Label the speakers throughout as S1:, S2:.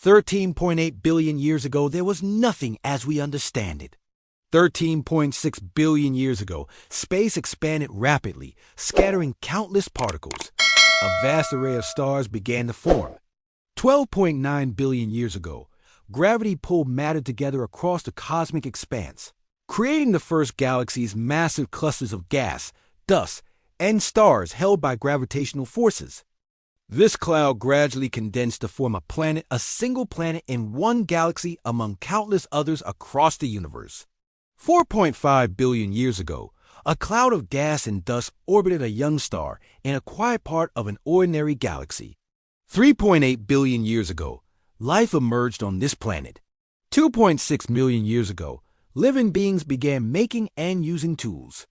S1: 13.8 billion years ago, there was nothing as we understand it. 13.6 billion years ago, space expanded rapidly, scattering countless particles. A vast array of stars began to form. 12.9 billion years ago, gravity pulled matter together across the cosmic expanse, creating the first galaxies, massive clusters of gas, dust, and stars held by gravitational forces. This cloud gradually condensed to form a planet, a single planet in one galaxy among countless others across the universe. 4.5 billion years ago, a cloud of gas and dust orbited a young star in a quiet part of an ordinary galaxy. 3.8 billion years ago, life emerged on this planet. 2.6 million years ago, living beings began making and using tools.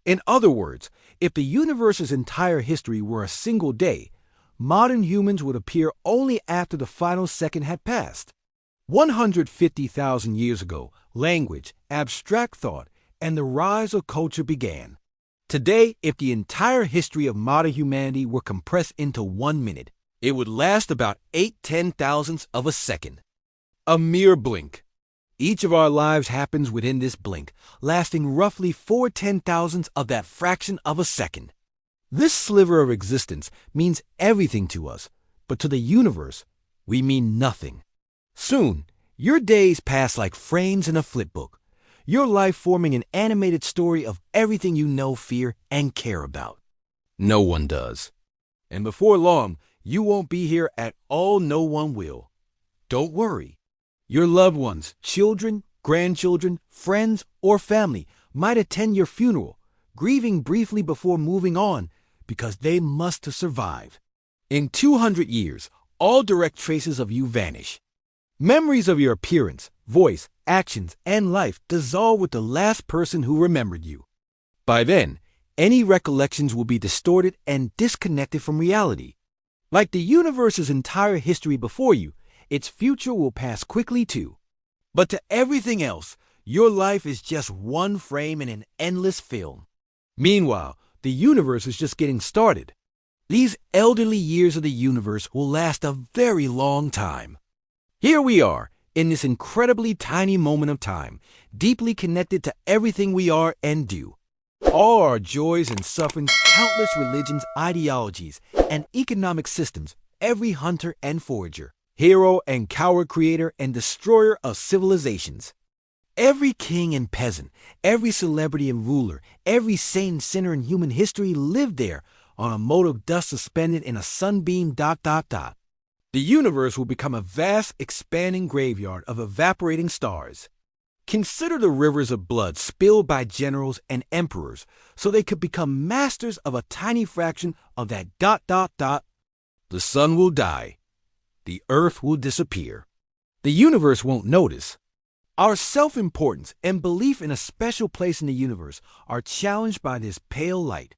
S1: In other words, if the universe's entire history were a single day, modern humans would appear only after the final second had passed. 150,000 years ago, language, abstract thought, and the rise of culture began. Today, if the entire history of modern humanity were compressed into 1 minute, it would last about 8/10,000ths of a second. A mere blink. Each of our lives happens within this blink, lasting roughly 4/10,000ths of that fraction of a second. This sliver of existence means everything to us, but to the universe, we mean nothing. Soon, your days pass like frames in a flipbook, your life forming an animated story of everything you know, fear, and care about. No one does. And before long, you won't be here at all. No one will. Don't worry. Your loved ones, children, grandchildren, friends, or family might attend your funeral, grieving briefly before moving on, because they must survive. In 200 years, all direct traces of you vanish. Memories of your appearance, voice, actions, and life dissolve with the last person who remembered you. By then, any recollections will be distorted and disconnected from reality. Like the universe's entire history before you, its future will pass quickly too. But to everything else, your life is just one frame in an endless film. Meanwhile, the universe is just getting started. These elderly years of the universe will last a very long time. Here we are, in this incredibly tiny moment of time, deeply connected to everything we are and do. All our joys and sufferings, countless religions, ideologies, and economic systems, every hunter and forager, hero and coward, creator and destroyer of civilizations. Every king and peasant, every celebrity and ruler, every saint and sinner in human history lived there on a mote of dust suspended in a sunbeam. The universe will become a vast, expanding graveyard of evaporating stars. Consider the rivers of blood spilled by generals and emperors so they could become masters of a tiny fraction of that. The sun will die. The earth will disappear. The universe won't notice. Our self-importance and belief in a special place in the universe are challenged by this pale light.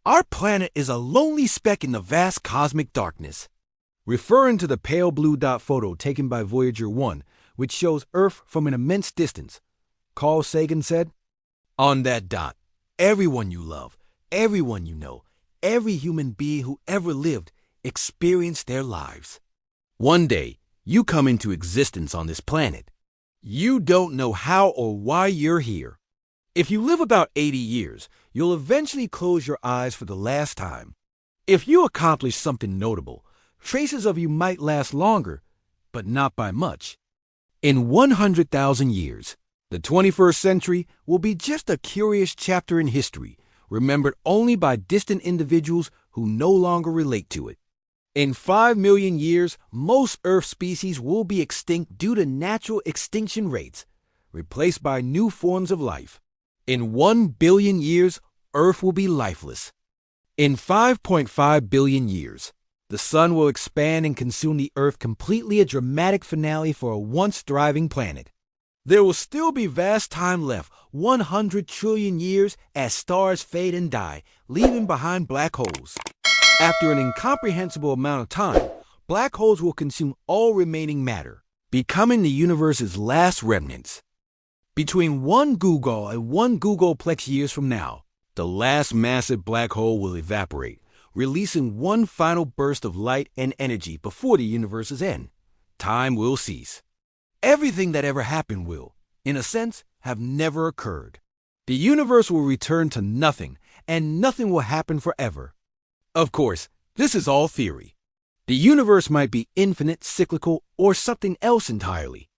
S1: Our planet is a lonely speck in the vast cosmic darkness. Referring to the pale blue dot photo taken by Voyager 1, which shows Earth from an immense distance, Carl Sagan said, "On that dot, everyone you love, everyone you know, every human being who ever lived, experienced their lives. One day, you come into existence on this planet. You don't know how or why you're here. If you live about 80 years, you'll eventually close your eyes for the last time. If you accomplish something notable, traces of you might last longer, but not by much. In 100,000 years, the 21st century will be just a curious chapter in history, remembered only by distant individuals who no longer relate to it. In 5 million years, most Earth species will be extinct due to natural extinction rates, replaced by new forms of life. In 1 billion years, Earth will be lifeless. In 5.5 billion years, the sun will expand and consume the Earth completely, a dramatic finale for a once thriving planet. There will still be vast time left, 100 trillion years, as stars fade and die, leaving behind black holes. After an incomprehensible amount of time, black holes will consume all remaining matter, becoming the universe's last remnants. Between 1 Googol and 1 Googolplex years from now, the last massive black hole will evaporate, releasing one final burst of light and energy before the universe's end. time will cease. Everything that ever happened will, in a sense, have never occurred. The universe will return to nothing, and nothing will happen forever. Of course, this is all theory. The universe might be infinite, cyclical, or something else entirely.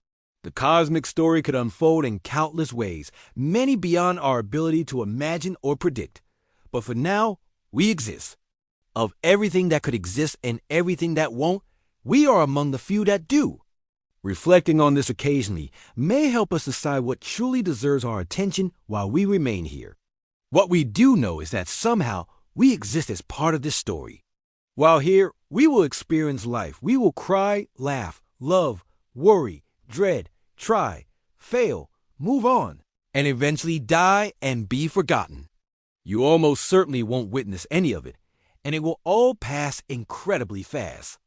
S1: The cosmic story could unfold in countless ways, many beyond our ability to imagine or predict. But for now, we exist. Of everything that could exist and everything that won't, we are among the few that do. Reflecting on this occasionally may help us decide what truly deserves our attention while we remain here. What we do know is that somehow we exist as part of this story. While here, we will experience life. We will cry, laugh, love, worry, dread, try, fail, move on, and eventually die and be forgotten. You almost certainly won't witness any of it, and it will all pass incredibly fast.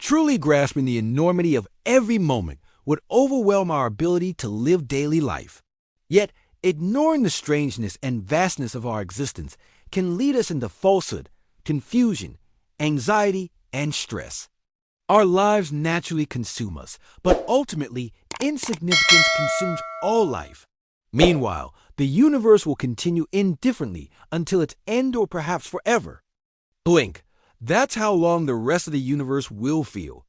S1: Truly grasping the enormity of every moment would overwhelm our ability to live daily life. Yet, ignoring the strangeness and vastness of our existence can lead us into falsehood, confusion, anxiety, and stress. Our lives naturally consume us, but ultimately, insignificance consumes all life. Meanwhile, the universe will continue indifferently until its end or perhaps forever. Blink. That's how long the rest of the universe will feel.